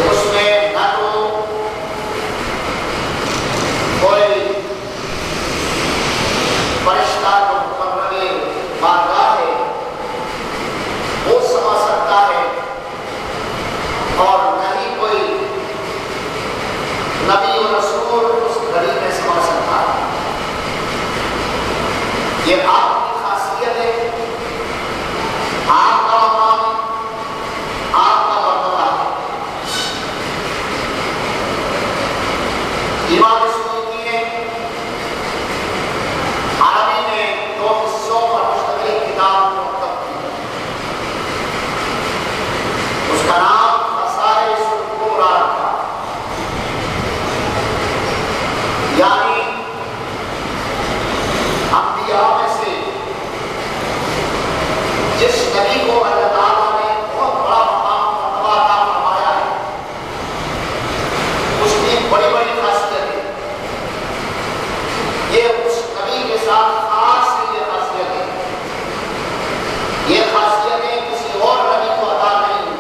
اس میں نہ تو کوئی فرشتہ جو مقرر بارگاہ ہے وہ سما سکتا ہے، اور نہ ہی کوئی نبی و رسول اس گھڑی میں سما سکتا ہے۔ یہ آپ کی خاصیت ہے، آپ کا مقام ہے، آپ کا مرتبہ ہے۔ امام سیوطی نے عربی میں 2 حصوں پر مشتمل کتاب مرتب کی، اس کا نام خصائص الکبریٰ رکھا، یعنی انبیاء میں سے جس نبی کو اللہ تعالیٰ نے بہت بڑا مقام مرتبہ عطا فرمایا ہے، اس کی بڑی بڑی خاصیتیں، یہ اس نبی کے ساتھ خاص یہ خاصیتیں، یہ خاصیتیں کسی اور نبی کو عطا نہیں ہوئی۔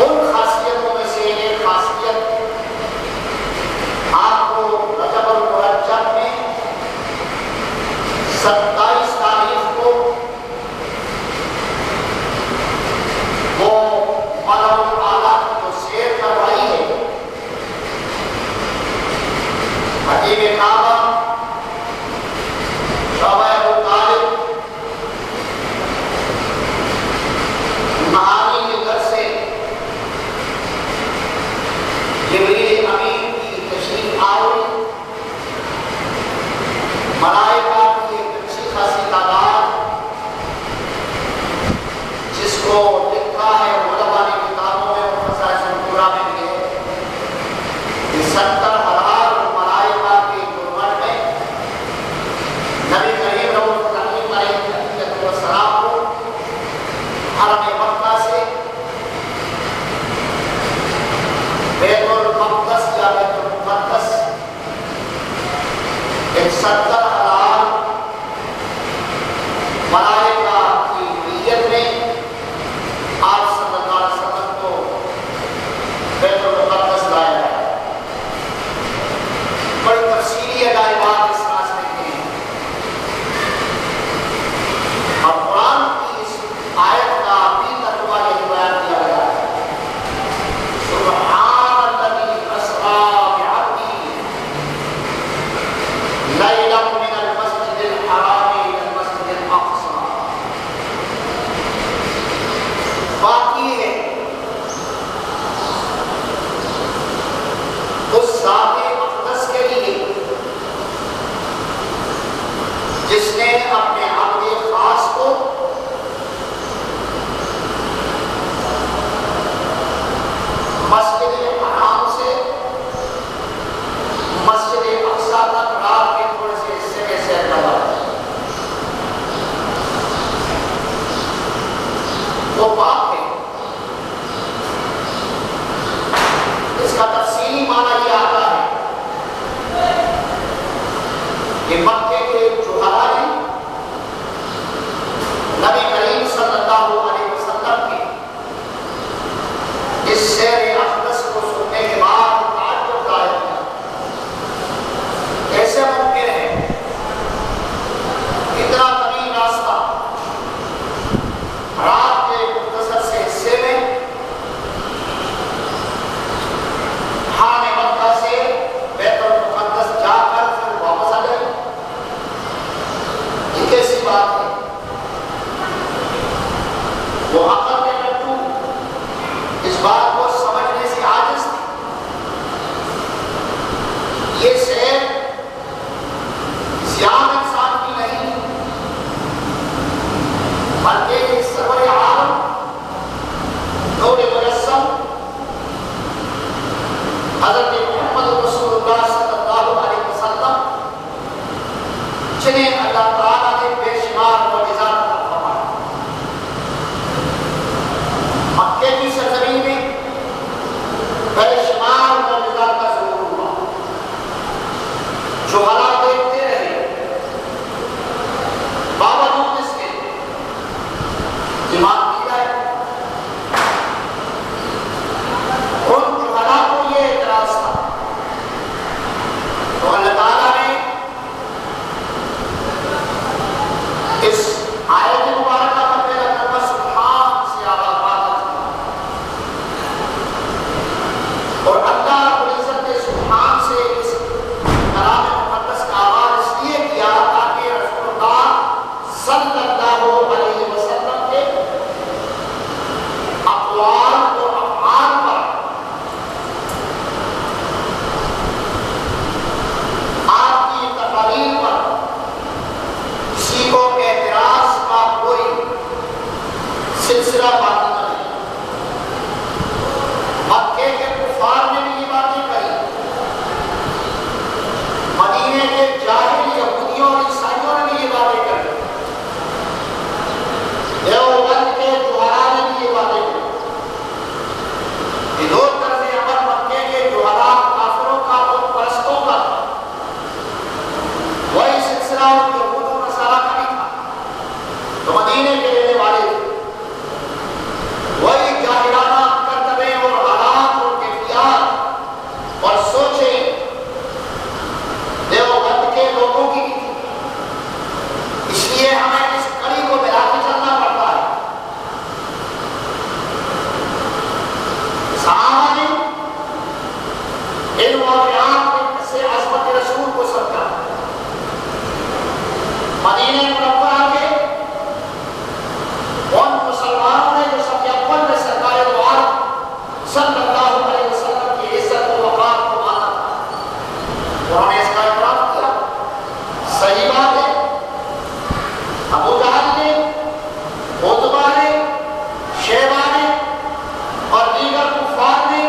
ان خاصیتوں میں سے ایک خاصیت آپ کو رجب المرجب میں 27 تاریخ کو وہ ملأ الاعلیٰ کی جو سیر کروائی ہے، حتیم کعبہ شعبہ ابو طالب مہانی کے گھر سے جبریل امین کی تشریف آوری، ملائکہ کی ایک اچھی خاصی تعداد، جس کو لکھا ہے علماء نے کتابوں میں اور خصائص الکبریٰ میں بھی ہے کہ 70,000 ملائکہ کے جرمن میں نبی کریم رؤوف الرحیم علیہ السلام کو حرم مکہ سے بیت المقدس یا بیت المقدس ایک 70,000 ملائکہ کی نیت میں آپ صلی اللہ علیہ وسلم کو بیت المقدس لایا گیا۔ بڑی تفصیلی ہدایات اس راستے کی ہیں، اور قرآن کی اس آیت کا بھی ترجمہ یہ بیان کیا گیا ہے، سبحان الذی اسریٰ بعبدہ لیلا من المسجد الحرام الى المسجد الاقصی۔ باقی ہے اس ذات اقدس کے لیے جس نے اپنے عبد خاص کو مسجد حرام سے مسجد اقصی تک رات کے تھوڑے سے حصے میں سیر کروایا۔ وہ پاک ہے۔ اس کا تفصیلی معنی یہ آتا ہے کہ مکے کے جوہرا نے نبی کریم صلی اللہ علیہ وسلم کی اس سیر اقدس کو سننے کے بعد تعجب ظاہر کیا، کیسے ممکن ہے اتنا طویل راستہ رات کے مختصر سے حصے میں حرم مکہ سے بیت المقدس جا کر پھر واپس آ گئے؟ یہ کیسی بات ہے؟ وہ عقل میں لٹو اس بات کو سمجھنے سے عاجز تھی۔ یہ سیر زیادہ انسان کی نہیں، بلکہ سرور عالم نور مجسم حضرت محمد رسول اللہ صلی اللہ علیہ وسلم، جنہیں اللہ تعالیٰ نے بے شمار معجزات عطا فرمائے، مکے کی سرزمین میں سلسلہ باقی نہ رہے۔ مکے کے کفار نے بھی یہ باتیں کہی، مدینے کے جاہل یہودیوں اور عیسائیوں نے بھی یہ باتیں کہی، دیوبند کے جوہرا نے بھی یہ باتیں کہی۔ یہ دو طرز عمل مکے کے جوہرا کافروں کا اور پرستوں کا، وہی سلسلہ یہود و نصارہ کا بھی تھا تو مدینے کے رہنے والے تھے، وہی جاہلانہ کرتبے اور حالات اور کیفیات اور سوچیں دیوبند کے لوگوں کی بھی تھی۔ اس لیے ہمیں اس کڑی کو ملا کے چلنا پڑتا ہے۔ صحابہ نے ان واقعات سے عظمت رسول کو سمجھا۔ مدینہ منورہ کے ان مسلمانوں نے جو سب اول میں سرکار دو عالم صلی اللہ علیہ وسلم کی عزت و وقار کو مانا تھا، انہوں نے اس کا اعتراف کیا۔ صحیح بات ہے، ابو جہل نے، عتبہ نے، شیبہ نے اور دیگر کفار نے،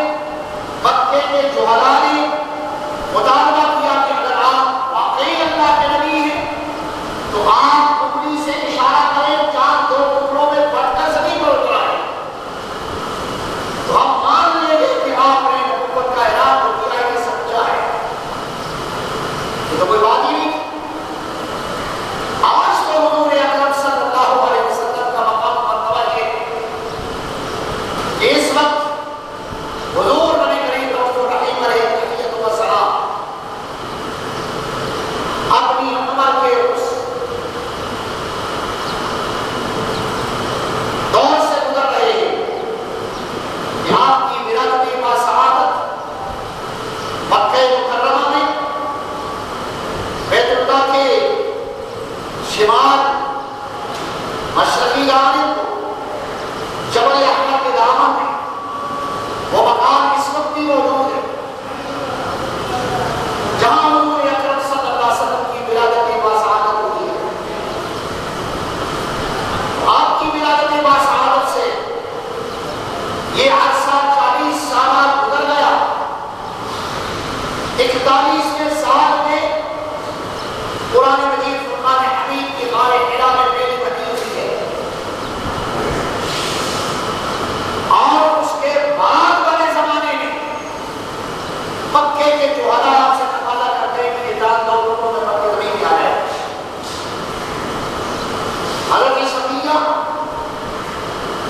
مکے کے جوہرا نے مطالبہ کیا کہ اگر آپ واقعی اللہ کے نبی ہیں تو آپ انگلی سے اشارہ کریں، چاند دو ٹکڑوں میں بٹ کر زمین پر اتر آئے تو ہم مان لیں گے کہ آپ نے نبوت کا اعلان جو کیا ہے یہ سچا ہے۔ یہ تو کوئی بات ہی نہیں۔ آج تو حضور اکرم صلی اللہ علیہ وسلم کا مقام مرتبہ یہ ہے کہ اس وقت حضور نبی کریم رؤوف الرحیم علیہ السلام اپنی عمر کے اس دور سے گزر رہے ہیں کہ آپ کی ولادت باسعادت مکہ مکرمہ میں بیت اللہ کے شمال مشرقی جانب جبل احمر کے دامن میں وہ مقام اس وقت بھی موجود ہے جہاں حضور اکرم صلی اللہ علیہ وسلم کی ولادت باسعادت ہوئی ہے۔ آپ کی ولادت باسعادت سے یہ عرصہ 40 سال گزر گیا۔ 41ویں سال میں قرآن مجید فرقان حمید کی غار حرا میں پہلی وحی ہوئی ہے، اور اس کے بعد والے زمانے میں مکے کے جوہرا آپ سے تقاضا کرتے ہیں کہ چاند دو ٹکڑوں میں بٹ کے زمین پہ آ جائے۔ حضرت صفیہ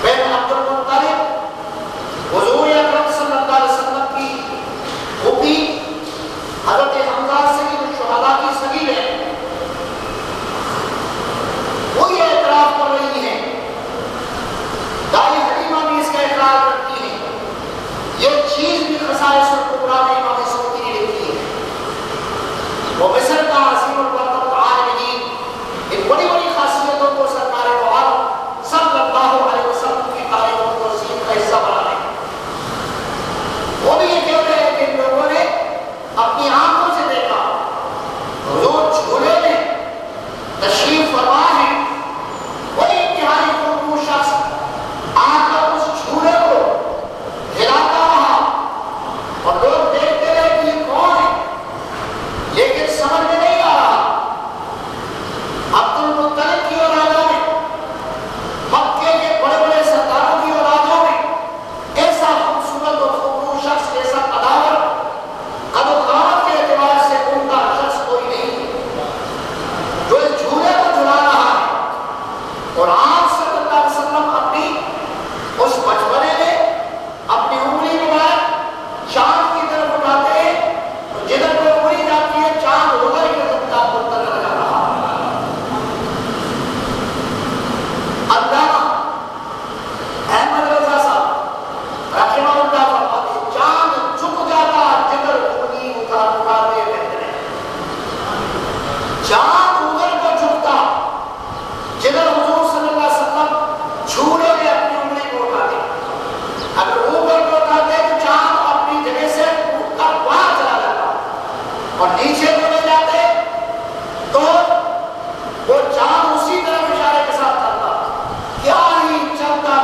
بنت عبد المطلب حضور اکرم صلی اللہ علیہ وسلم کی پھوپھی حضرت حمزہ سید الشہداء کی سگی ہے، وہ یہ اعتراف کر رہی ہیں، دائی حلیمہ بھی اس کا اقرار کرتی ہیں۔ یہ چیز بھی خصائص الکبریٰ میں امام سیوطی نے لکھی ہے۔ وہ مصر کا عظیم البرکت عالمین ان بڑی بڑی خاصیتوں کو سرکار دو عالم صلی اللہ علیہ وسلم کی تعلیم و توصیف کا حصہ بنا رہے ہیں۔ وہ بھی یہ کہہ رہے ہیں کہ ان لوگوں نے اپنی آنکھوں سے دیکھا حضور جھولے میں تشریف فرما ہے، وہی انتہائی خوبصورت شخص آ کر اس جھولے کو ہلاتا رہا اور لوگ دیکھتے رہے کہ یہ کون ہے، لیکن سمجھ میں نہیں آ رہا۔ عبد المطلب کی اولادوں میں، مکے کے بڑے بڑے سرداروں کی اولادوں میں ایسا خوبصورت اور خوبصورت شخص، ایسا قداور قد و قامت کے اعتبار سے ان کا شخص کوئی نہیں جو اس جھولے کو جھلا رہا ہے۔ اور آپ صلی اللہ علیہ وسلم اپنی اس بچپنے میں اپنی انگلی مبارک چاند کی طرف اٹھاتے ہیں تو جدھر کو انگلی جاتی ہے چاند ادھر کی طرف نظر آ رہا ہے۔ علامہ احمد رضا صاحب رحمہ اللہ فرماتے ہیں چاند جھک جاتا جدھر انگلی اٹھاتے رہتے ہیں، چاند ادھر کو جھکتا جدھر حضور صلی اللہ علیہ وسلم جھولے میں اپنی انگلی کو اٹھاتے۔ اگر اوپر کو اٹھاتے تو چاند اپنی جگہ سے اٹھ کر وہاں چلا جاتا، اور نیچے کو لے جاتے تو وہ چاند اسی طرف اشارے کے ساتھ چلتا۔ کیا ہی چلتا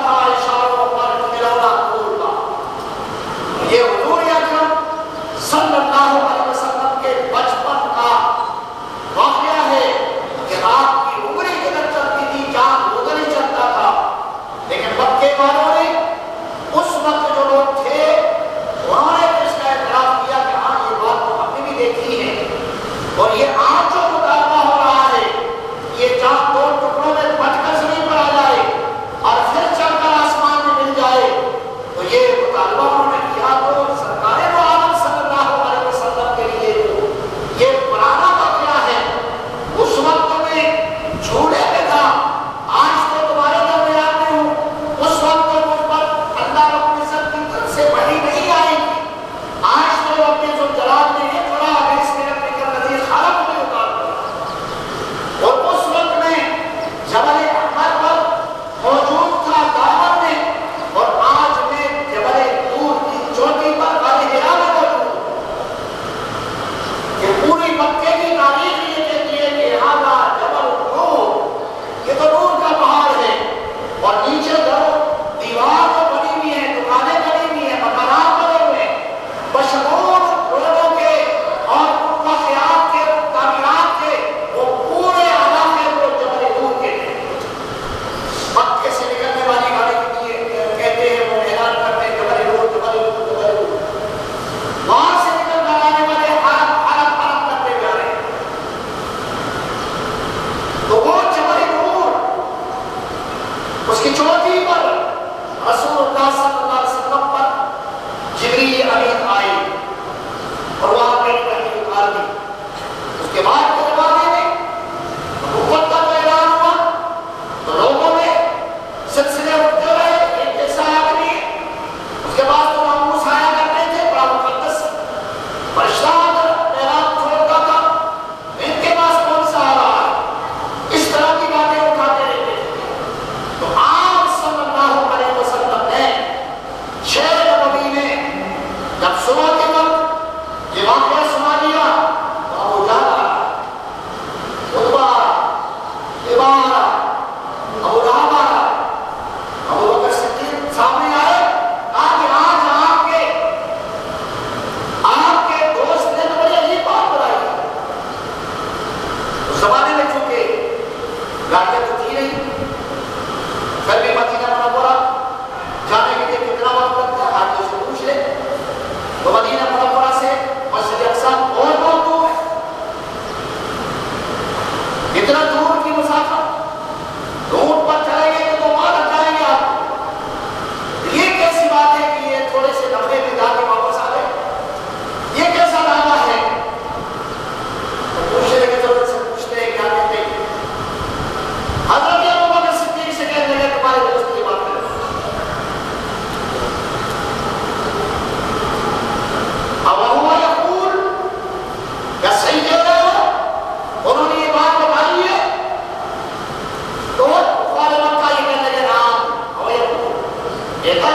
دیکھا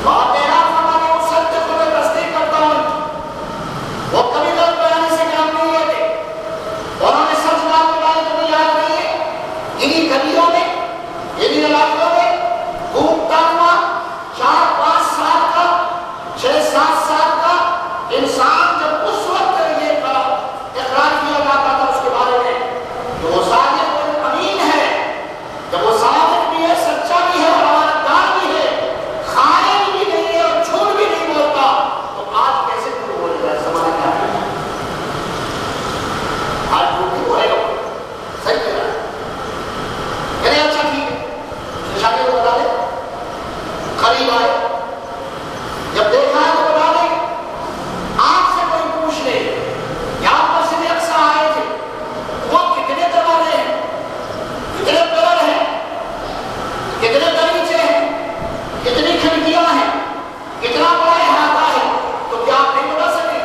وہ میرا فرمانے اس سب کو میں تصدیق کرتا ہوں وہ کبھی غلط بیانی سے کام نہیں لیتے انہوں نے سچ بات کے بارے تمہیں یاد نہیں ہے انہی گلیوں میں انہی علاقوں میں گھومتا ہوا 4-5 سال کا 6-7 سال کا انسان جب اس وقت یہ اقرار کیا جاتا تھا اس کے بارے میں تو وہ صادق اور امین ہے جب وہ صادق بھی ہے سچا بھی ہے اور امانتدار بھی ہے خائن بھی نہیں ہے اور جھوٹ بھی نہیں بولتا تو آج کیسے جھوٹ بولے گا سمجھ کیا ہے آج جھوٹ نہیں بولے گا صحیح کہہ رہا ہے کہنے اچھا ٹھیک ہے شاید کو بتا دیں قریب آئے جب دیکھا ہے تو بتا دیں آپ سے کوئی پوچھ لے یہاں پر سے بھی اکثر آئے تھے وہ کتنے دروازے ہیں کتنے پلر ہیں کتنے دریچے ہیں کتنی کھڑکیاں ہیں کتنا بڑا احاطہ ہے تو کیا آپ نہیں بتا سکیں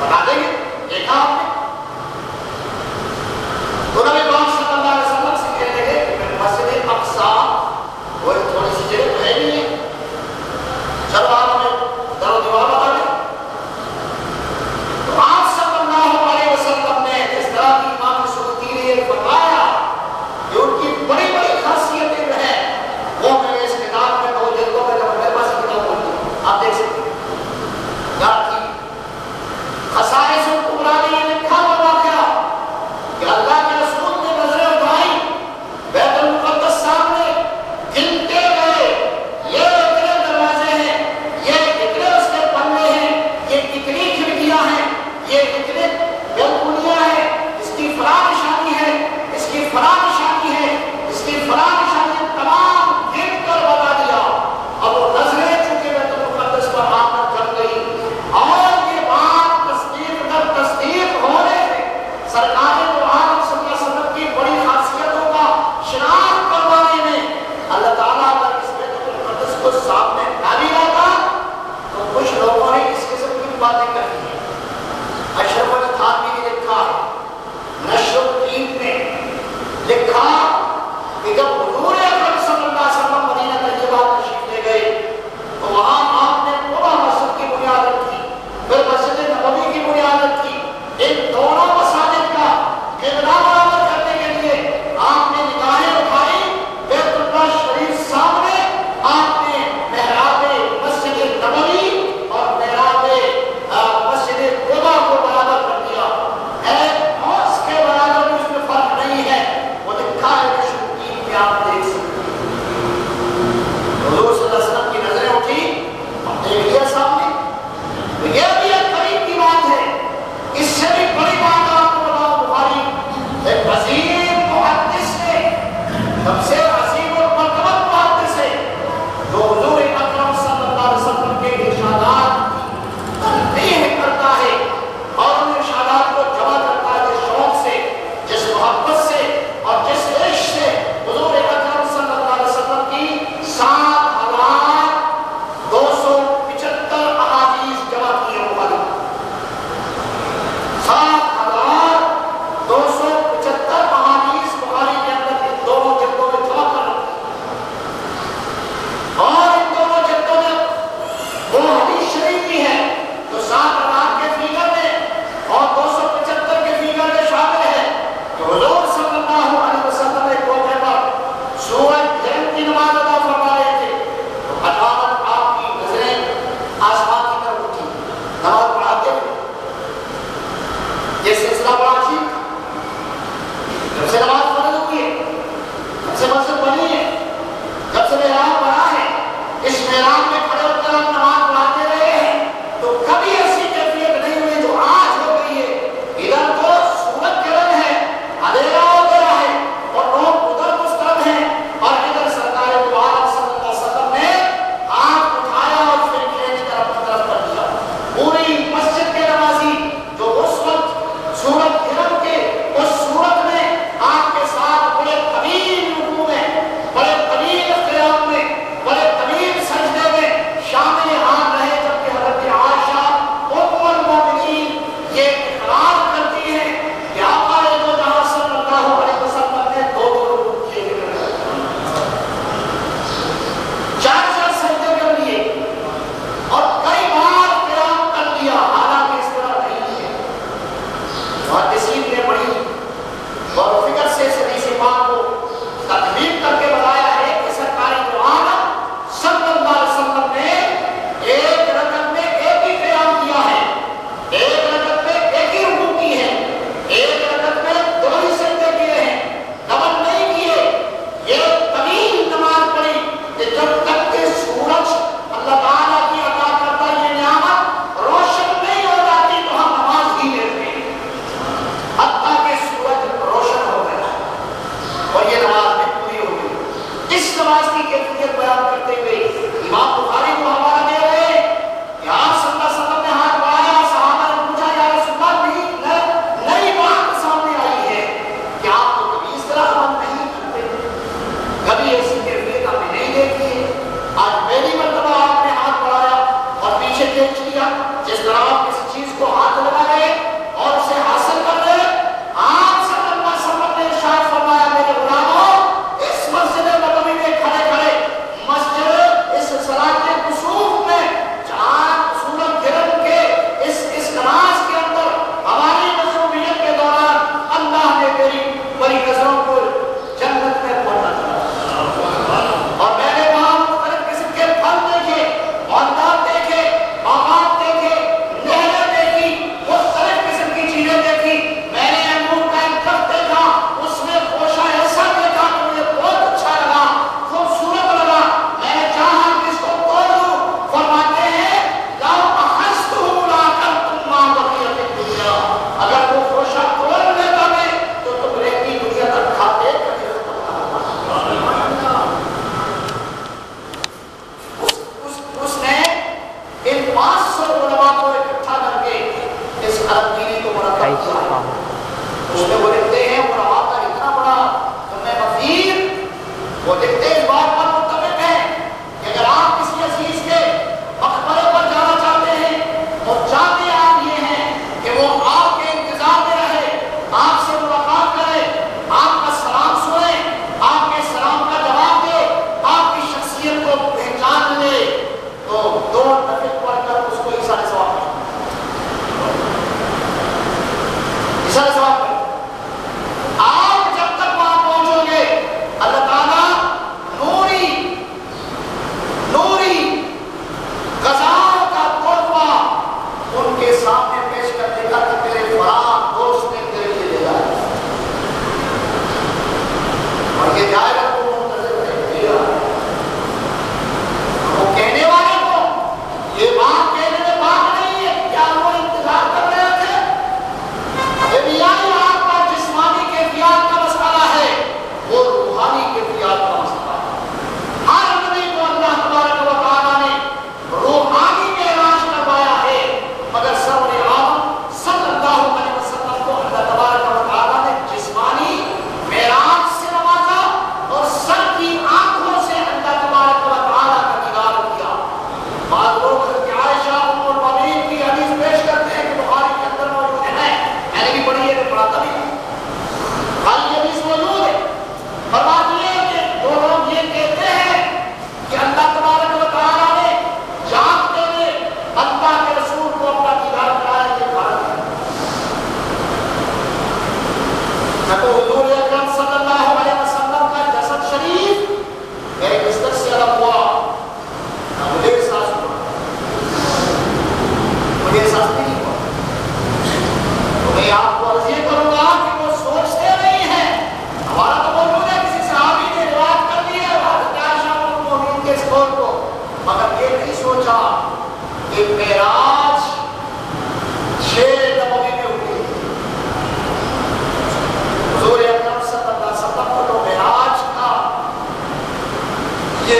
بتا دیں گے دیکھا آپ نے تو نبی پاک صلی اللہ علیہ وسلم سے کہنے لگے کہ مسجد اقصی وہ تھوڑی سی جگہ تو ہے نہیں ہے چلو آپ ہمیں در و دیوار بتا دیں تو آپ صلی اللہ علیہ وسلم نے اس طرح کی امام سعودی نے بتایا کہ ان کی بڑی بڑی خاصیتیں جو ہیں وہ میں نے اس کتاب میں 2 جلدوں میں جب میرے پاس کتاب ہوتی ہے آپ دیکھ سکتے ہیں یاد کی خصائص الکبریٰ نے یہ لکھا ہوا واقعہ کہ اللہ کے رسول نے نظریں اٹھائی بیت المقدس سامنے گنتے گئے یہ اتنے دروازے ہیں یہ اتنے اس کے پلے ہیں یہ کتنی کھڑکیاں ہیں یہ اتنے بالکلیاں ہیں اس کی فلاں نشانی ہے اس کی فلاں نشانی ہے اس کی فلاں نشانی تمام گن کر بتا دیا اب وہ نظریں چونکہ بیت المقدس پر آ کر جم گئی اور یہ بات تصدیق در تصدیق ہونے سے سرکار دو عالم صلی اللہ علیہ وسلم کی بڑی خاصیتوں کا شناخت کروانے میں اللہ تعالیٰ اگر اس بیت المقدس کو سامنے نہ بھی لاتا تو کچھ لوگوں نے اس قسم کی باتیں کہی ہیں اشرف علی تھانوی نے لکھا ہے نشر الدین نے لکھا کہ جب حضور اکرم صلی اللہ علیہ وسلم مدینہ طیبہ تشریف لے گئے تو وہاں آپ نے قبا مسجد کی بنیاد رکھی پھر مسجد نبوی کی بنیاد رکھی ان دونوں مساجد کا قبلہ برابر کرنے کے لیے آپ نے نگاہیں اٹھائی بیت اللہ شریف سامنے آپ نے محراب مسجد نبوی اور محراب مسجد قبا کو برابر کر دیا اس کے برابر اس میں فرق نہیں ہے وہ لکھا ہے نشر کہ آپ دیکھ سکتے حضور صلی اللہ علیہ وسلم کی نظریں اٹھی اور دیکھ لیا سامنے تو یہ بھی ایک قریب کی بات ہے اس سے بھی بڑی بات آپ کو بتاؤ بخاری ایک عظیم محدث نے سب سے عظیم اور مرتبہ محدث ہے جو حضور اکرم صلی اللہ علیہ وسلم کے ارشادات کی تنقیح کرتا ہے اور ان ارشادات کو جمع کرتا ہے جس شوق سے جس محبت سے اور جس عشق سے حضور اکرم صلی اللہ علیہ وسلم کی 7,275 احادیث جمع کی ہے بخاری 7,275 احادیث بخاری کے اندر ان دونوں جلدوں میں جمع کر رکھی اور ان دونوں جلدوں میں وہ حدیث شریف بھی ہے جو 7,000 کے فیگر میں اور 275 کے فیگر میں شامل ہے کہ حضور صلی اللہ علیہ وسلم ایک موقع پر سورج ہرم کی نماز ادا فرما رہے تھے تو اچانک آپ کی نظریں آسمان کی طرف اٹھی نماز پڑھاتے ہوئے یہ سلسلہ بڑا عجیب تھا جب سے نماز فرض ہوئی ہے جب سے مسجد بنی ہے جب سے محراب بنا ہے اس محراب میں کھڑے ہو کر ہم نماز پڑھاتے رہے ہیں تو کبھی ایسی کیفیت نہیں ہوئی جو آج ہو گئی ہے ادھر تو سورج گرہن ہے اندھیرا ہو گیا ہے اور لوگ ادھر مسترد ہیں اور ادھر سرکار دو عالم صلی اللہ علیہ وسلم نے ہاتھ اٹھایا اور پھر کھینے طرف کر دیا پوری مسجد کے نمازی جو اس وقت سورج گرہن کے اس صورت میں آپ کے ساتھ بڑے طویل رکوع میں بڑے طویل قیام میں بڑے طویل سجدے میں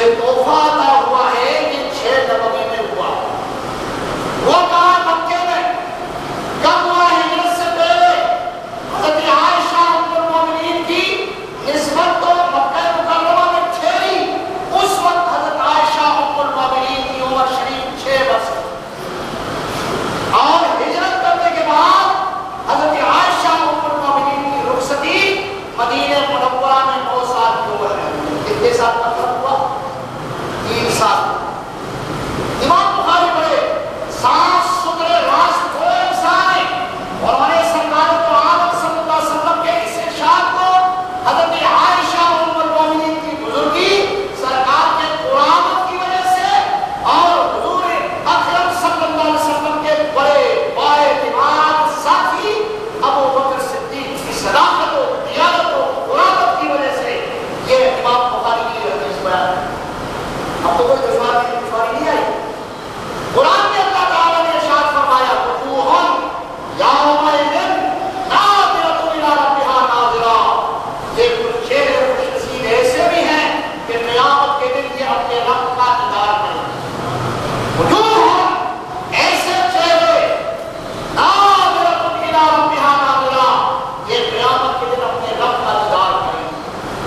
یہ تحفہ عطا ہوا ہے، یہ 6 نبوی میں ہوا۔ وہ کہاں مکے میں کب ہوا؟ ہجرت سے پہلے حضرت عائشہ ام المومنین کی نسبت تو مکہ مکرمہ میں ٹھہری، اس وقت حضرت عائشہ ام المومنین کی عمر شریف 6 برس، اور ہجرت کرنے کے بعد حضرت عائشہ ام المومنین کی رخصتی مدینہ منورہ میں 9 سال کی عمر ہے۔ کتنے سال کا فرق ہوا؟ 3 سال۔ امام بخاری بڑے صاف ستھرے راست ہوئے انسان ہیں، اور انہوں نے سرکار تو عالم صلی اللہ علیہ وسلم کے اس ارشاد کو حضرت عائشہ ام المومنین کی بزرگی سرکار کے قرآن کی وجہ سے اور حضور اکرم صلی اللہ علیہ وسلم کے بڑے بااعتماد ساتھی ابو بکر صدیق کی صداقت و دیانت و قرآن کی وجہ سے یہ امام بخاری کی حدیث بیان ہے۔ اب تو کوئی دشواری نہیں آئی۔ قرآن میں اللہ تعالیٰ نے ارشاد فرمایا وجوہن یومئذ ناظرۃ الی ربہا ناظرہ، یہ کچھ چہرے خوش نصیب ایسے بھی ہیں کہ قیامت کے دن یہ اپنے رب کا دیدار کریں گے۔ وجوہن ایسے چہرے ناظرۃ الی ربہا ناظرہ، یہ قیامت کے دن اپنے رب کا دیدار کریں گے۔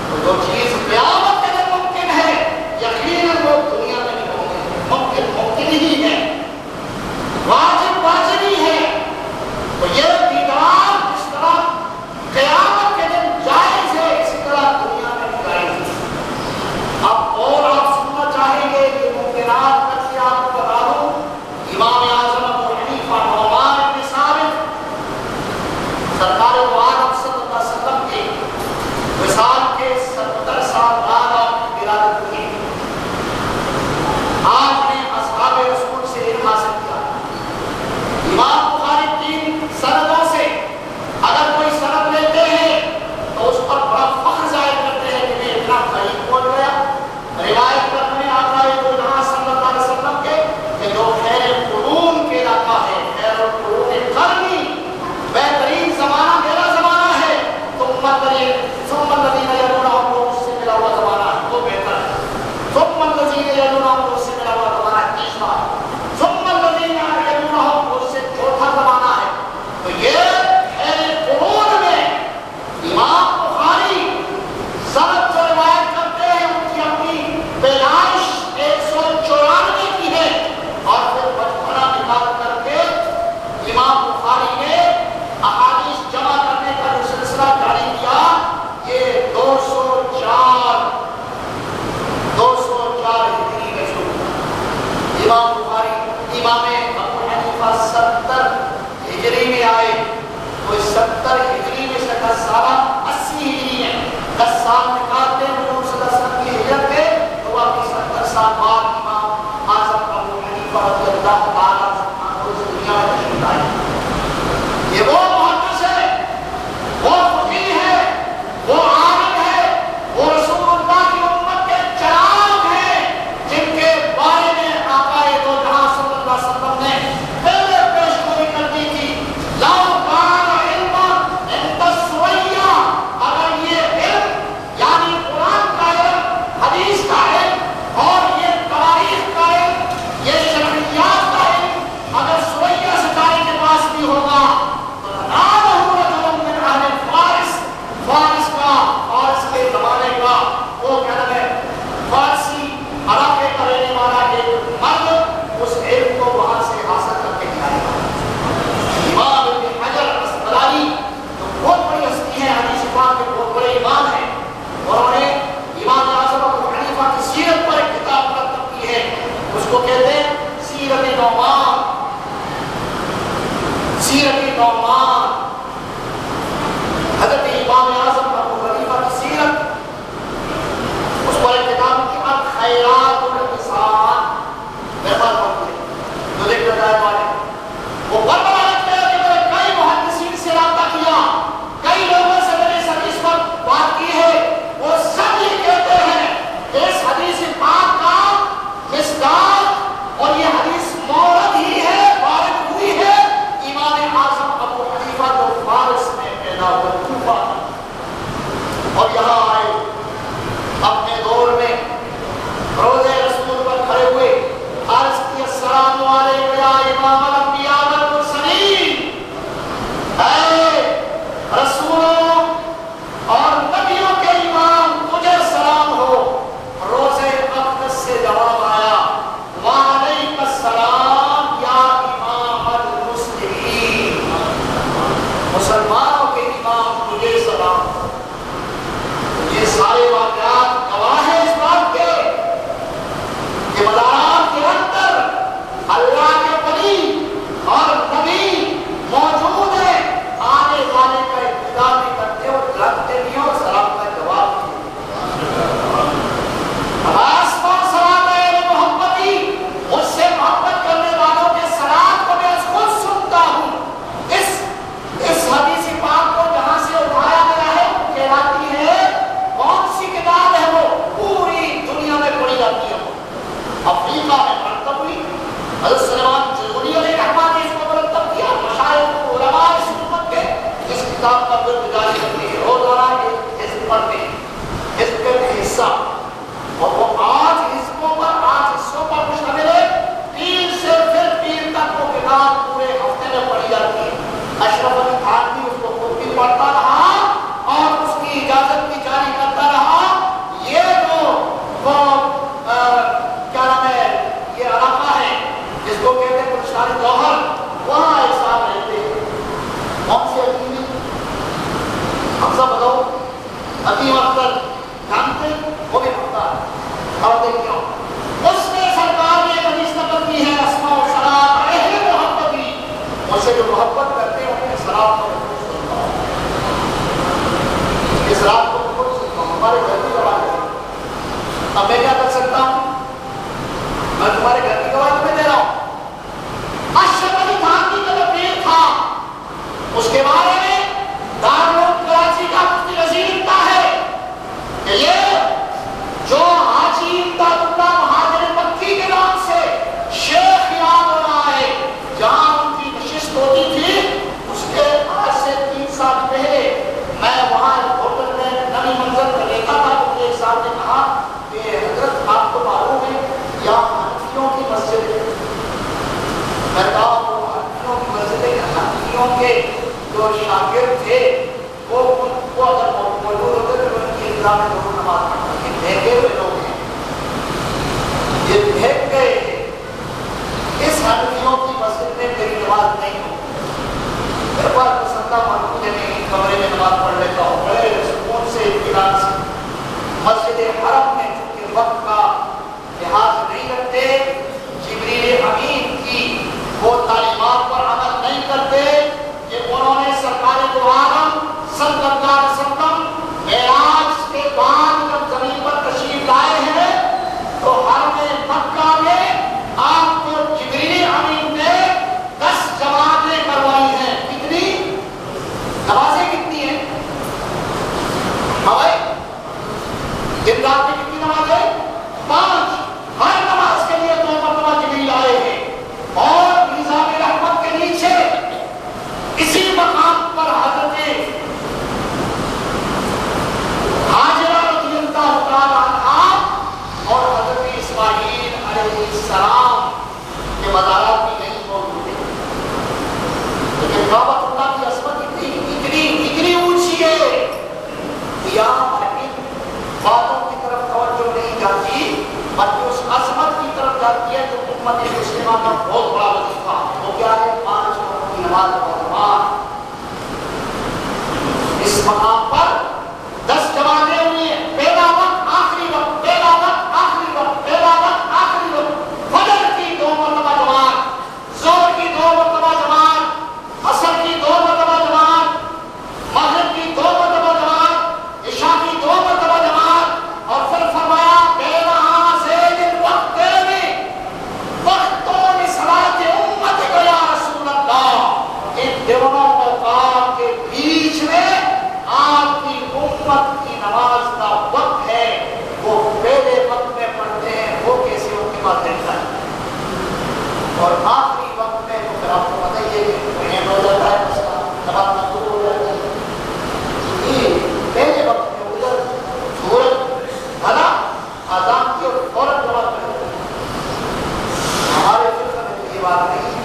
تو جو چیز قیامت کے دن ممکن ہے یقیناً وہ دنیا میں نہیں ہوگی، ممکن ہی ہے، واجب ہی ہے۔ تو یہ دیدار جس طرح قیامت کے دن جائز ہے، اسی طرح دنیا میں بھی جائز ہے۔ اب اور آپ سننا چاہیں گے کہ ممکنات کر کے آپ کو بتا دوں، امام اعظم ابو حنیفہ نعمان بن ثابت سرکار دو عالم صلی اللہ علیہ وسلم کے وصال کے 70 سال بعد آپ کی ولادت ہوئی۔ آپ نے اصحاب رسول سے علم حاصل کیا۔ امام بخاری 3 سندوں سے اگر کوئی سند لیتے ہیں تو اس پر بڑا فخر ظاہر کرتے ہیں کہ میں اتنا قریب پہنچ گیا۔ روایت کرنے آتا ہے تو یہاں صلی اللہ علیہ وسلم کے کہ جو خیر القرون کے علاقہ ہے، خیر القرون قرنی، بہترین زمانہ میرا زمانہ ہے، ثم الذین یلونہم، وہ اس سے ملا ہوا زمانہ ہے، وہ بہتر ہے۔ ثم الذین یلونہم، اس سے ملا ہوا زمانہ تیسرا ہے۔ ثم الذین یلونہم، اس سے چوتھا زمانہ ہے۔ تو یہ خیر قرون میں امام بخاری سند جو روایت کرتے ہیں ان کی اپنی پیدائش 194 کی ہے، اور پھر بچپنا نکال کر کے امام بخاری نے احادیث جمع کرنے کا جو سلسلہ جاری کیا، یہ 204 ہجری میں شروع ہوا۔ امام بخاری، امام ابو حنیفہ 70 ہجری میں آئے، تو 70 ہجری میں سے 10 سالہ 80 ہجری ہے، 10 سال نکالتے ہیں حضور صلی اللہ علیہ وسلم کی ہجرت کے، تو واقعی 70 سال بعد امام اعظم ابو حنیفہ رضی اللہ تعالیٰ عنہ اس دنیا میں تشریف لائے۔ یہ وہ محدث ہے، وہ فقیہ ہے، وہ عالم ہے، وہ رسول اللہ کی امت کے چراغ ہیں، جن کے بارے میں آقا دو جہاں صلی اللہ علیہ وسلم نے پہلے پیش گوئی کر دی تھی، لو کان علم عند السویہ، اگر یہ علم یعنی قرآن کا علم، حدیث کا علم اور یہ تواریخ کا علم، یہ شرعیات کا علم اگر سویہ ستارے کے پاس بھی ہوگا تو لنالہ رجل من اہل فارس، فارس کا، فارس کے زمانے کا وہ کہنا ہے فارسی علاقے کا رہنے والا ایک مرد اس علم کو وہاں سے حاصل کر کے جائے گا۔ امام ابن حجر اسقلانی جو بہت بڑی ہستی ہے، حدیث پاک کے بہت بڑے امام ہیں، اور انہوں نے امام اعظم ابو حنیفہ کی سیرت پر ایک کتاب مرتب کی ہے، اس کو کہتے ہیں سیرت نعمان، سیرت نعمان، حضرت امام اعظم ابو حنیفہ کی سیرت، اس پر ایک کتاب کی الخیرات الحسان میرے پاس موجود ہے، جو دیکھ جائے والے وہ بربرا رکھتے ہیں کہ میں نے کئی محدثین سے رابطہ کیا، کئی لوگوں سے میں نے اس حدیث پر بات کی ہے، وہ سب یہ کہتے ہیں کہ اس حدیث پاک کا مصداق اور یہ حدیث مورد ہی ہے، وارد ہوئی ہے امام اعظم ابو حنیفہ جو فارس میں پیدا ہوئے، کوفہ افریقہ میں مرتب ہوئی. حضرت سلیمان جزوری علیہ الرحمٰن نے اس کو مرتب کیا. مشائخ علماء اس امت کے اس کتاب کا ورد جاری کرتے ہیں, روزانہ یہ حزب پڑھتے ہیں, حزب کے حصہ, اور وہ آج حزبوں پر, آج حصوں پر مشتمل ہے. پیر سے پھر پیر تک وہ کتاب پورے ہفتے میں پڑھی جاتی ہے. اشرف علی تھانوی اس کو خود بھی پڑھتا رہا اور اس کی اجازت بھی جاری کرتا رہا. یہ جو کیا نام ہے, یہ علاقہ ہے جس کو کہتے ہیں گلشان جوہر, وہاں ایک صاحب رہتے ہیں. کون سے حکیم ہیں؟ حمزہ بتاؤ. حکیم اختر جانتے ہیں, وہ بھی پڑھتا ہے. اور دیکھیے اس نے سرکار نے ایک حدیث نقل کی ہے, اسماء و شراب اہل محبتی, مجھ سے جو محبت کرتے ہیں ان کے شراب کو محفوظ کرتا ہوں. اس رات کو محفوظ کرتا ہوں. ہمارے گھر کی گواہ ہے. اب میں کیا کر سکتا ہوں؟ میں تمہارے گھر کی گواہ تمہیں دے رہا ہوں. اشرف علی تھانوی کا جو پیر تھا, اس کے بارے میں دارالعلوم کراچی کا مفتی نذیر لکھتا ہے کہ یہ جو حاجی امداد اللہ مہاجر مکی کے نام سے شیخ یاد ہو رہا ہے, جہاں ان کی نشست ہوتی تھی, اس کے آج سے 3 سال پہلے میں وہاں ہوٹل میں نئی منزل پر دیکھا تھا. تو ایک صاحب نے کہا کہ حضرت آپ کو معلوم ہے یہاں حنفیوں کی مسجد ہے. میں کہا وہ حنفیوں کی مسجد ہے, حنفیوں کے جو شاگرد تھے وہ اگر موجود ہوتے تو ان کی اطلاع میں ضرور نماز پڑھتے. یہ بھیگے ہوئے لوگ ہیں, یہ بھیگ گئے ہیں. اس حنفیوں کی مسجد میں میری نماز نہیں ہو. میرے پاس پسندہ معلوم ہے, میں کمرے میں نماز پڑھ لیتا ہوں بڑے سکون سے, اطمینان سے. مسجد حرم میں چونکہ وقت کا لحاظ نہیں رکھتے, جبریل امین کی وہ تعلیمات پر عمل نہیں کرتے کہ انہوں نے سرکار دو عالم صلی اللہ علیہ وسلم معراج کے بعد جب زمین پر تشریف لائے ہیں تو حرم مکہ میں آپ کو جبریل امین نے 10 جماعتیں کروائی ہیں. کتنی نمازیں کتنی ہیں؟ ہمیں دن رات میں کتنی نمازیں؟ 5. ہر نماز کے لیے 2 مرتبہ جبریل آئے ہیں. اور میزان رحمت کے نیچے اسی مقام پر حضرت حاجرہ رضی اللہ تعالی عنہا اور حضرت اسماعیل علیہ السلام کے مزارات بھی نہیں موجود ہیں. لیکن کعبۃ اللہ کی عظمت اتنی اونچی ہے کہ یہاں باتوں کی طرف توجہ نہیں جاتی, بلکہ اس عظمت کی طرف جاتی ہے جو امت مسلمہ کا بہت بڑا وظیفہ. وہ کیا ہے؟ 5 وقت کی نماز پڑھنا. اس مقام پر 10 جماعتیں ہوئی ہیں. پہلا وقت, آخری وقت, پہلا وقت, آخری وقت, پہلا وقت, آخری وقت. فجر کی 2 مرتبہ جماعت, ظہر کی 2 مرتبہ جماعت, عصر کی 2 مرتبہ جماعت, مغرب کی 2 مرتبہ جماعت, عشاء کی 2 مرتبہ جماعت. اور پھر فرمایا بین ہذین الوقتین وقتوں لصلاۃ امتک یا رسول اللہ. ان دونوں اوقات کے بیچ میں آپ کی امت کی نماز کا وقت ہے. وہ پہلے وقت میں پڑھتے ہیں, وہ کیسے ان کی بات دیکھتا ہے. اور آخری وقت میں تو پھر آپ کو پتہ ہی ہے کہ اینڈ ہو جاتا ہے, اس کا نماز مقبول ہو جاتی ہے. پہلے وقت میں ادھر سورج بھلا آزان کی اور فوراً جواب کر دیتے ہیں. ہمارے فقہ میں یہ بات نہیں ہے.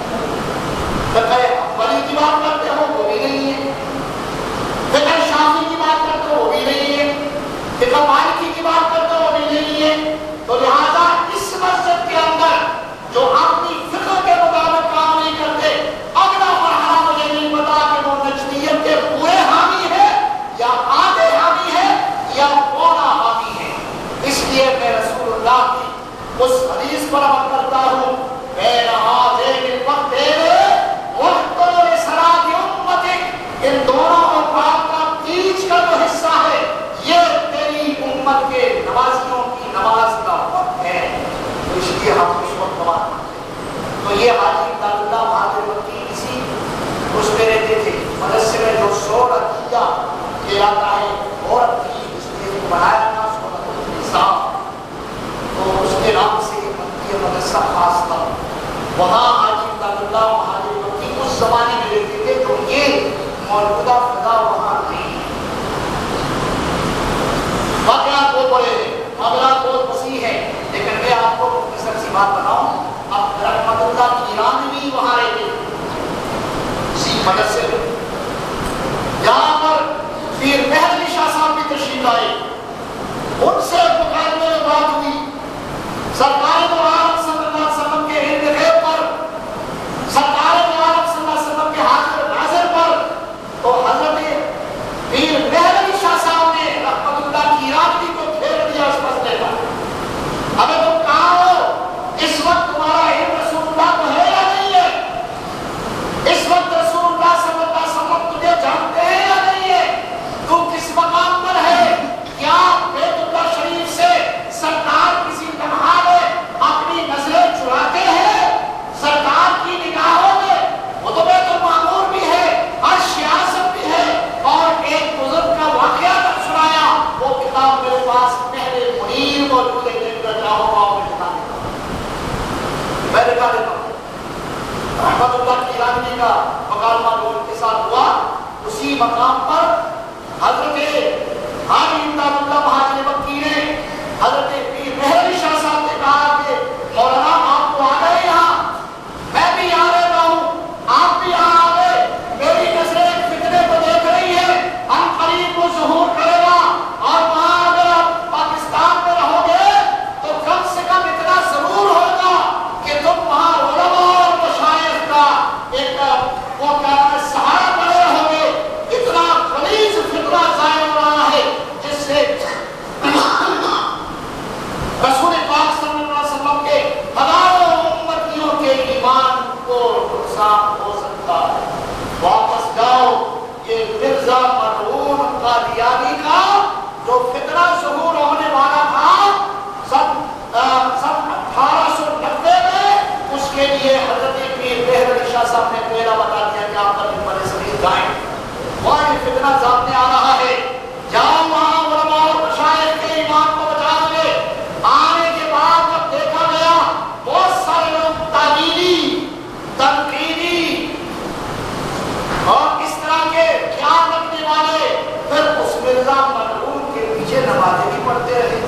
فقہ حنبلی کی بات کرتے ہو وہ بھی نہیں ہے, فقہ شافعی کی بات کرتے ہو وہ بھی نہیں ہے, فقہ مالکی کی بات کرتے ہو وہ بھی نہیں ہے. تو لہذا اس مسجد کے اندر جو اپنی فقہ کے مطابق کام نہیں کرتے, اگلا مرحلہ مجھے نہیں پتا کہ وہ نجدیت کے پورے حامی ہے یا آدھے حامی ہے یا پونا حامی ہے. اس لیے میں رسول اللہ کی اس حدیث پر عمل کرتا ہوں, بین ہذین الوقتین وقتوں لصلاۃ امتک. ان دونوں اوقات کا بیچ کا جو حصہ ہے یہ تیری امت کے نمازیوں کی نماز کا وقت ہے. تو اس لیے ہم اس وقت نماز پڑھتے ہیں. تو یہ حاجی امداد اللہ مہاجر مکی کسی اس میں رہتے تھے. مدرسے میں جو شور عقیدہ کہلاتا ہے اور تھی, اس لیے بنایا تھا اس کو نصاب, تو اس کے نام سے یہ مدرسہ خاص تھا. وہاں حاجی امداد اللہ مہاجر مکی اس زمانے میں رہتے تھے جو یہ موجودہ فضا وہاں نہیں. واقعات بہت بڑے ہیں، معاملات بہت وسیع ہیں، لیکن میں آپ کو مختصر سی بات بتاؤں. اب رحمت اللہ کیرانوی وہاں رہتے اسی مدرسے میں، جہاں پر پیر مہر شاہ صاحب بھی تشریف لائے. ان سے مقابلے میں بات ہوئی سرکار دو عالم صلی اللہ علیہ وسلم کے ہند غیب پر، سرکار دو عالم صلی اللہ علیہ وسلم کے حاضر ناظر پر. تو حضرت پیر مہر علی شاہ صاحب نے رحمت اللہ کیرانوی کو پھیر دیا اس مسئلے پر. ابے تم کہاں ہو؟ اس وقت تمہارا علم رسول اللہ کو ہے یا نہیں ہے؟ اس وقت رسول اللہ صلی اللہ علیہ وسلم تجھے جانتے ہیں یا نہیں ہے؟ تو کس مقام پر ہے؟ کیا بیت اللہ شریف سے سرکار کسی لمحہ میں اپنی نظریں چراتے ہیں؟ سرکار کی نگاہوں میں وہ تو بیت المعمور بھی ہے، عرش اعظم بھی ہے. اور ایک بزرگ کا واقعہ تک سنایا، وہ کتاب میرے پاس پہلے منیر موجود ہے، جن کا چاہو گا میں دکھا دیتا ہوں. میں دکھا دیتا ہوں. رحمت اللہ کیرانوی کا مکالمہ جو ان کے ساتھ ہوا، اسی مقام پر حضرت حاجی امداد اللہ مہاجر مکی نے حضرت پیر مہر علی شاہ صاحب نے کہا کہ مولانا آپ تو آ گئے یہاں، میں بھی یہاں رہتا ہوں، آپ بھی یہاں آ گئے. میری نظریں ایک فتنے کو دیکھ رہی ہے، ان قریب وہ ظہور کرے گا. اور وہاں اگر آپ پاکستان میں رہو گے تو کم سے کم اتنا ضرور ہوگا کہ تم وہاں علماء اور مشائخ کا ایک وہ سہارا بنے رہو گے. اتنا غلیظ فتنہ ظاہر ہو رہا ہے جس سے رسول پاک صلی اللہ علیہ وسلم کے ہزاروں امتیوں کے ایمان کو نقصان ہو سکتا ہے. واپس جاؤ. یہ مرزا مرعون قادیانی کا جو فتنہ ظہور ہونے والا تھا سن 1890 میں، اس کے لیے حضرت پیر مہر علی شاہ صاحب نے پہلا بتا دیا کہ آپ پر منبر شریف جائیں. وہاں یہ فتنہ سامنے آ رہا ہے، جاؤ وہاں علماء اور مشائخ کے ایمان کو بچاؤ گے. آنے کے بعد جب دیکھا گیا بہت سارے لوگ تعلیمی، تنقیدی اور اس طرح کے خیال رکھنے والے پھر اس مرزا مرعون کے پیچھے نمازیں بھی پڑھتے رہے.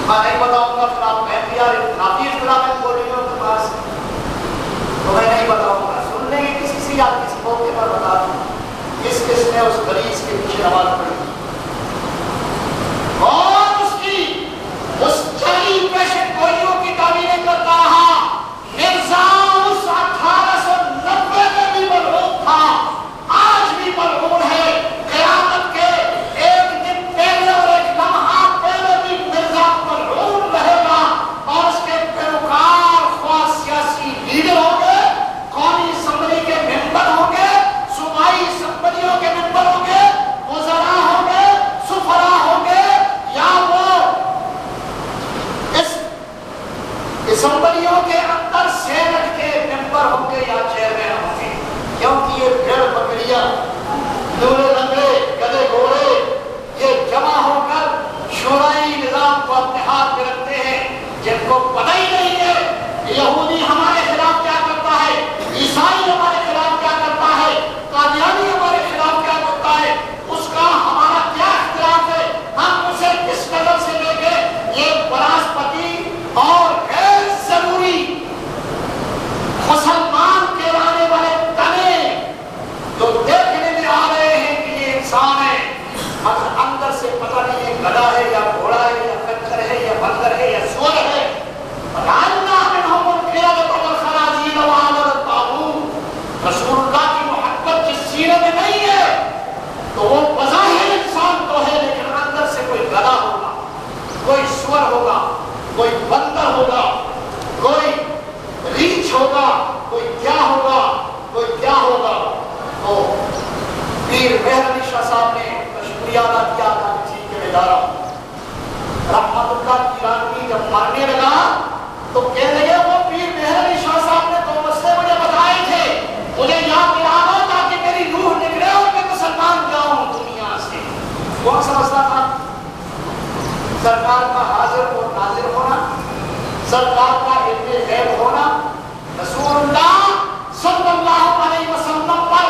میں نہیں بتاؤں گا، پھر آپ کہیں یار کافی اختلافات بول رہی ہوں تمہارے سے، تو میں نہیں بتاؤں گا. سن لیں گے کسی سے یا کسی موقع پر بتا دوں کس کس نے اس غلیظ کے پیچھے نماز پڑھی اور اس کی اس جعلی پیشن گوئیوں کی تعمیریں کرتا رہا. مرزا اس 1890 میں بھی مرعون تھا، آج بھی مرعون ہے. قیامت کے ایک دن پہلے اور ایک لمحہ پہلے بھی مرزا مرعون رہے گا. اور اس کے پیروکار خواہ سیاسی لیڈر ہوں گے، قومی اسمبلی کے ممبر ہوں گے، صوبائی اسمبلیوں کے ممبر ہوں گے، وزراء ہوں گے، سفراء ہوں گے، یا وہ اس اسمبلیوں کے اندر سینٹ کے ممبر ہوں گے یا چیئرمین ہوں گے. کیونکہ یہ بھیڑ بکریاں، دولے لنگڑے، گدے گھوڑے، یہ جمع ہو کر شورائی نظام کو اپنے ہاتھ میں رکھتے ہیں، جن کو پتہ ہی نہیں ہے یہودی ہمارے خلاف کیا کرتا ہے، عیسائی ہمارے خلاف کیا کرتا ہے، قادیانی ہمارے خلاف کیا کرتا ہے، اس کا ہمارا کیا اختلاف ہے، ہم اسے کس نظر سے لے کے یہ براسپتی اور غیر ضروری مسلمان کہلانے والے تنے جو دیکھنے میں آ رہے ہیں کہ یہ انسان ہے، مگر اندر سے پتہ نہیں ہے گدھا ہے یا گھوڑا ہے یا کنجر ہے یا بندر ہے یا سور ہے. رسول اللہ کی محبت جس سینے میں نہیں ہے تو وہ بظاہر انسان تو ہے، لیکن اندر سے کوئی گدھا ہوگا، کوئی سور ہوگا، کوئی بندر ہوگا، کوئی ریچھ ہوگا، کوئی کیا ہوگا، کوئی کیا ہوگا. تو پیر مہر علی شاہ صاحب نے شکریہ ادا کیا تھا کہ ٹھیک ہے میں جا رہا ہوں. رحمت اللہ کیرانوی جب مرنے لگا تو کہنے لگے وہ پیر مہر علی شاہ صاحب نے دو مسئلے مجھے بتائے تھے، مجھے یاد دلا دو تاکہ میری روح نکلے اور میں مسلمان جاؤں دنیا سے. کون سا مسئلہ تھا؟ سرکار کا حاضر اور ناظر ہونا، سرکار کا علم غیب ہونا، رسول اللہ صلی اللہ علیہ وسلم پر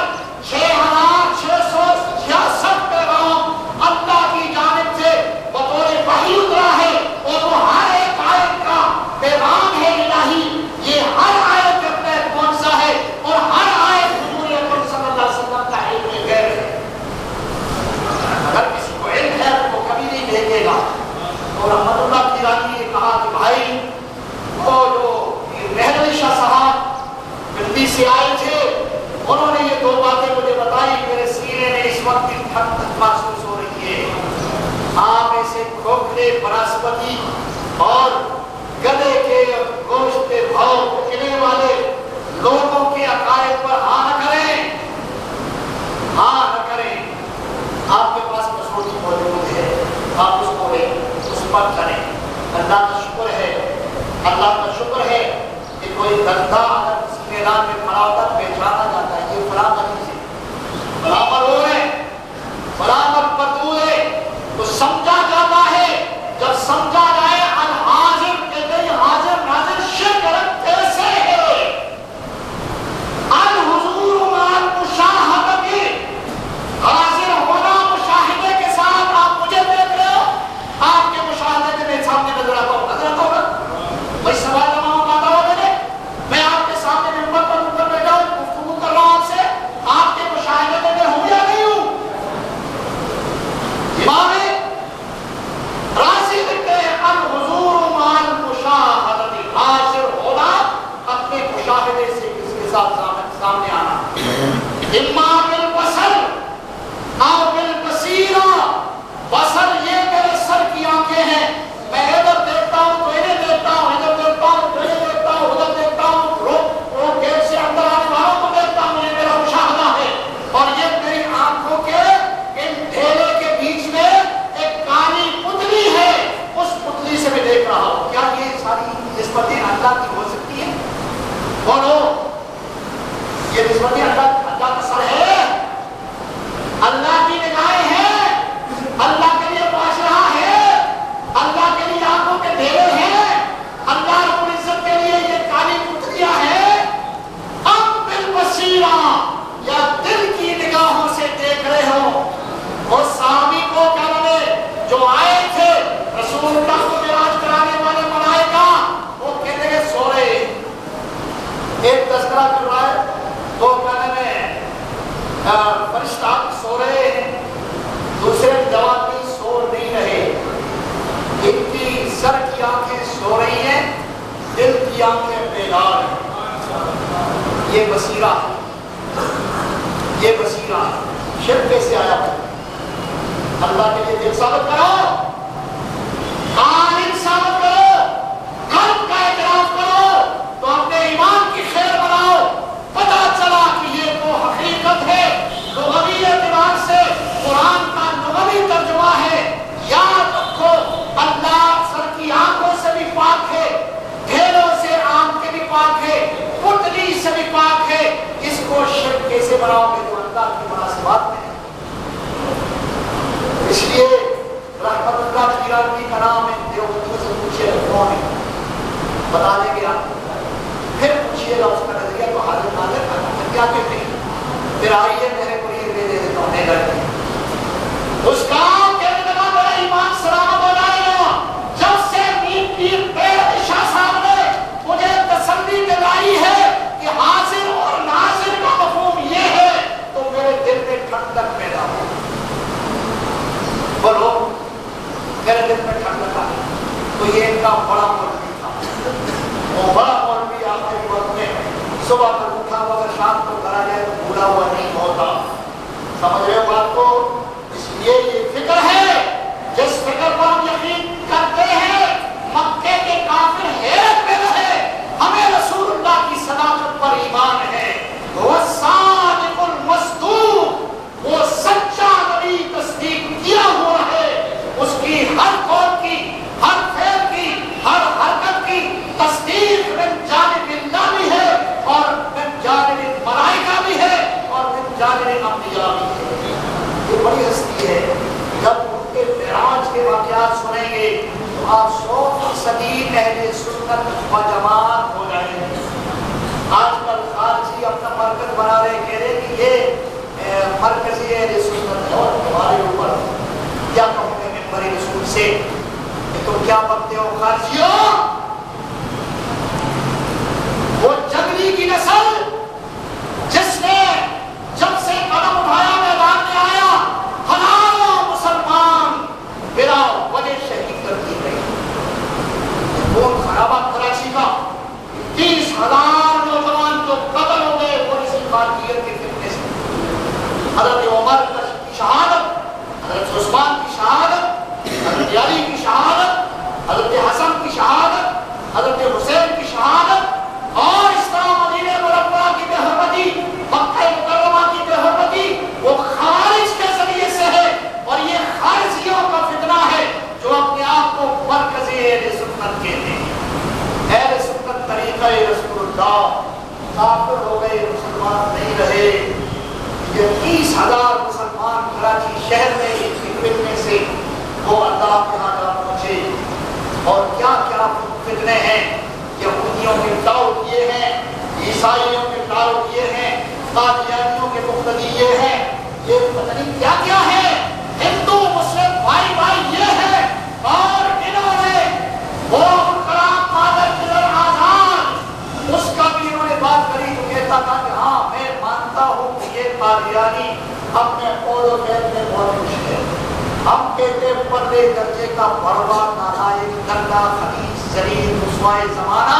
6666 پیغام اللہ کی جانب سے بطور وحی اترا ہے، اور وہ ہر ایک آیت کا پیغام ہے الہی۔ یہ ہر آیت کے تحت کون سا ہے، اور ہر آیت حضور اکرم صلی اللہ علیہ وسلم کا علم غیب ہے۔ اگر کسی کو علم ہے تو وہ کبھی نہیں بھیجے گا۔ تو رحمت اللہ کیرانی نے کہا کہ بھائی وہ جو مہر شاہ صاحب دلی سے آئے تھے، انہوں نے یہ دو باتیں مجھے بتائی، میرے سینے میں اس وقت کی ٹھنڈک محسوس ہو رہی ہے۔ آپ ایسے کھوکھلے بنسپتی اور گدے کے گوشت کے بھاؤ کھلے والے لوگوں کے عقائد پر ہاں نہ کریں، ہاں نہ کریں۔ آپ کے پاس مسعودی موجود ہے، آپ اس کو لیں، اس پر کریں۔ اللہ کا شکر ہے، اللہ کا شکر ہے کہ کوئی گندھا اگر کسی میدان میں کھڑا ہوتا ہے پہچانا جاتا ہے یہ فلاں مریض ہے، فلاں مرور ہے، فلاں مقبول ہے، تو سمجھا جاتا ہے۔ جب سمجھا جائے الحاضر کہتے ہیں حاضر ناظر شرک کیسے ہے؟ الحضور مع المشاہدۃ، حاضر ہونا مشاہدے کے ساتھ۔ آپ مجھے دیکھ رہے ہو، آپ کے مشاہدے میں میرے سامنے نظر آتا ہوں، نظر آتا ہوں نا؟ وہی سوال جواب آتا ہوا میں آپ کے سامنے ممبر پر اوپر بیٹھا ہوں، گفتگو کر رہا ہوں آپ سے، آپ کے مشاہدے میں ہوں یا نہیں ہوں؟ امام رازی لکھتے ہیں الحضور مع المشاہدۃ، حاضر ہونا اپنے مشاہدے سے کس کے ساتھ سامنے آنا، اما بالبصر او بالبصیرہ۔ بصر یہ میرے سر کی آنکھیں ہیں، میں ادھر دیکھتا ہوں تو انہیں دیکھتا ہوں، ادھر دیکھتا ہوں تو انہیں دیکھتا ہوں، ادھر دیکھتا ہوں روڈ گیٹ سے اندر آنے والوں کو دیکھتا ہوں، یہ میرا مشاہدہ ہے۔ اور یہ میری آنکھوں کے ان ڈھیلے کے بیچ میں ایک کالی پتلی ہے، اس پتلی سے میں دیکھ رہا ہوں۔ کیا یہ ساری نسبتیں اللہ کی ہو سکتی ہیں؟ بولو، یہ نسبتیں اللہ کا سر ہے، اللہ کی نگاہیں ہیں، اللہ کے لیے بادشاہ ہے، اللہ کے لیے آنکھوں کے ڈھیلے ہیں، اللہ رب العزت کے لیے یہ کالی پتلیاں ہیں۔ اب بالبصیرہ، یا دل کی نگاہوں سے دیکھ رہے ہو؟ وہ صحابی کو کہنے جو آئے تھے رسول اللہ کو معراج کرانے والے ملائکہ، وہ کہتے ہیں سو رہے۔ ایک تذکرہ کر رہا ہے تو کہنے میں فرشتہ سو رہے ہیں، دوسرے جواب بھی سو نہیں رہے، ان کی سر کی آنکھیں سو رہی ہیں، دل کی آنکھیں بیدار ہیں۔ یہ بصیرہ ہے، یہ بصیرہ ہے۔ شرک کیسے آیا ہے؟ اللہ کے لیے دل ثابت کرو، کان ثابت کرو، قلب کا اعتراف کرو، تو اپنے ایمان کی خیر بناؤ۔ پتہ چلا کہ یہ تو حقیقت ہے، لغوی اعتبار سے قرآن کا لغوی ترجمہ ہے۔ یاد رکھو اللہ سر کی آنکھوں سے بھی پاک ہے، ڈھیلوں سے آنکھ کے بھی پاک ہے، پتلی سے بھی پاک ہے۔ اس کو شرک کیسے بناؤ گے جو اللہ کی مناسبات میں ہے؟ اس لیے رحمت اللہ کیرانی کا نام ہے، دیوبندیوں سے پوچھئے کون ہے، بتا دیں گے آپ، پھر پوچھئے گا اس کا نظریہ تو حاضر ناظر کا کیا کہتے ہیں، پھر آئیے میرے کو یہ دے دیتا ہوں نہیں کرتے اس کا کہنے لگا میرا ایمان سلامت ہو جائے گا جب سے پیر شاہ صاحب نے مجھے تسلی دلائی ہے کہ حاضر اور ناظر کا مفہوم یہ ہے، تو میرے دل میں ٹھنڈک پیدا ہو۔ بولو، میرے دل میں ٹھنڈک آ گئی۔ تو یہ ان کا بڑا مولوی تھا، وہ بڑا مولوی آخری وقت میں صبح پر اٹھا ہوا اگر شام کو کرا جائے تو بھولا ہوا نہیں ہوتا۔ سمجھ رہے ہو بات کو؟ اس لیے یہ فکر ہے جس فکر پر ہم یقین کرتے ہیں مکے کے کافر حیرت میں رہے، ہمیں رسول اللہ کی صداقت پر ایمان ہے۔ وہ صادق المصدوق، وہ سچا نبی تصدیق کیا ہوا ہے، اس کی ہر قول کی، ہر فعل کی، ہر حرکت کی تصدیق من جانب اللہ بھی ہے اور من جانب ملائکہ بھی ہے اور من جانب انبیاء بھی ہے۔ یہ بڑی ہستی ہے، جب ان کے معراج کے واقعات سنیں گے تو آپ 100% اہل سنت سنت و جماعت ہو جائے گی۔ آج کل خارجی اپنا مرکز بنا رہے، کہہ رہے کہ یہ مرکزی اہل سنت ہے، اور تمہارے اوپر کیا کہوں گے منبر رسول سے کہ تم کیا بکتے ہو خارجیوں؟ وہ جنگلی کی نسل جس نے جب سے قدم اٹھایا میدان میں آیا، ہزاروں مسلمان بلا وجہ شہید کر دیے گئے۔ خون خرابہ کراچی کا 30,000 نوجوان جو قتل ہو گئے پولیس خارجیت کے فتنے سے۔ حضرت عمر کی شہادت، حضرت عثمان کی شہادت، حضرت علی کی شہادت، حضرت حسن کی شہادت، حضرت حسین کی شہادت، اور اس طرح مدینہ منورہ کی بے حرمتی، مکہ مکرمہ کی بے حرمتی وہ خارج کے ذریعے سے ہے، اور یہ خارجیوں کا فتنہ ہے جو اپنے آپ کو مرکزی اہل سنت کہتے ہیں۔ اہل سنت طریقہ رسول اللہ، کافر ہو گئے، مسلمان نہیں رہے۔ یہ 30,000 مسلمان کراچی شہر میں اس فتنے سے وہ اللہ کے ہاں جا پہنچے، اور کیا کیا فتنے ہیں، یہودیوں کے ٹاؤ کیے ہیں، عیسائیوں کے ٹاؤ کیے ہیں، قادیانیوں کے مقتدی یہ ہیں، یہ پتہ نہیں کیا کیا ہے، ہندو مسلم بھائی بھائی یہ ہے، اور انہوں نے وہ کلام مادر قدر آزاد اس کا بھی انہوں نے بات کری تو کہتا تھا کہ ہاں میں مانتا ہوں کہ یہ قادیانی اپنے قول و فعل میں بہت خوش ہے۔ ہم کہتے پردے درجے کا بڑوا نالائق گندا خبیث ذلیل رسوائے زمانہ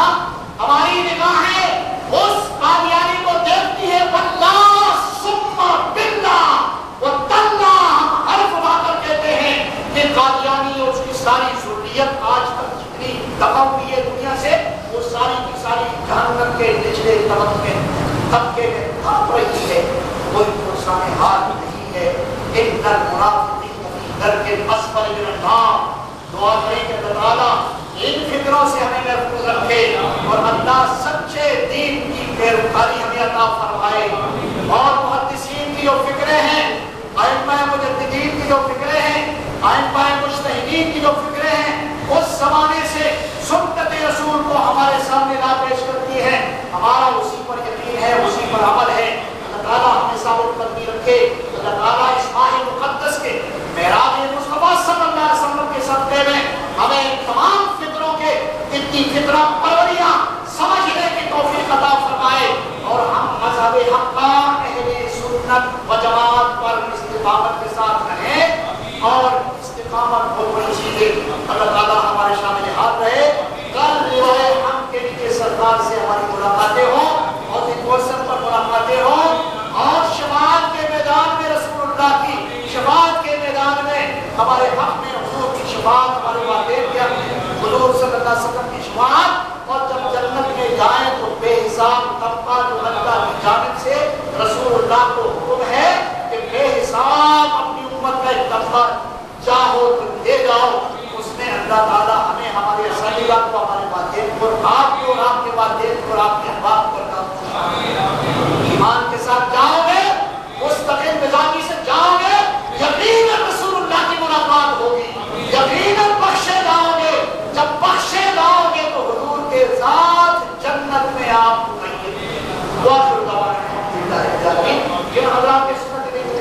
ہماری نگاہیں اس قادیانی کو دیکھتی ہے، واللہ ثم باللہ والتاللہ، ہم حرف اٹھا کر کہتے ہیں کہ قادیانی اور اس کی ساری ذریت آج تک جتنی دفع ہوئی ہے دنیا سے، وہ ساری کی ساری جہنم کے نچلے طبقے میں بھاگ رہی ہے، کوئی پرسان حال نہیں ہے۔ ان المنافقین درک الاسفل من النار، دعا کریں کہ اللہ تعالیٰ ان فکروں سے ہمیں محفوظ رکھے، اور اللہ سچے دین کی پیروکاری ہمیں عطا فرمائے۔ اور محدثین کی جو فکریں ہیں، ائمہ مجددین کی جو فکریں ہیں، ائمہ مجتہدین کی جو فکریں ہیں، اس زمانے سے سنت رسول کو ہمارے سامنے لا پیش کرتی ہے، ہمارا اسی پر یقین ہے، اسی پر عمل ہے۔ اللہ تعالیٰ ہمیں ثابت قدمی رکھے۔ اللہ تعالیٰ اس ماہ مقدس کے معراج مصطفیٰ صلی اللہ علیہ وسلم کے صدقے میں ہمیں تمام فطروں کے اتنی فطرہ پروریاں سمجھنے کی توفیق عطا فرمائے، اور ہم مذہب حقہ اہل سنت و جماعت پر استقامت کے ساتھ رہیں، اور استقامت بہت بڑی چیز ہے۔ اللہ تعالیٰ ہمارے شامل حال رہے۔ کل لوائے ہم کے نیچے سرکار سے ہماری ملاقاتیں ہوں، اور ایک کوشن پر ملاقاتیں ہوں، اور شفاعت کے میدان میں رسول اللہ کی شفاعت کے میدان میں ہمارے حق میں حضور کی شفاعت، ہمارے والدین کے حق میں حضور صلی اللہ علیہ وسلم کی شفاعت، اور جب جنت میں جائیں تو بے حساب طبقہ جو اللہ کی جانب سے رسول اللہ کو حکم ہے کہ بے حساب اپنی امت کا ایک طبقہ چاہو تو دے جاؤ، اس میں اللہ تعالیٰ ہمیں ہمارے اساتذہ کو، ہمارے والدین کو، آپ کو اور آپ کے والدین کو اور آپ کے احباب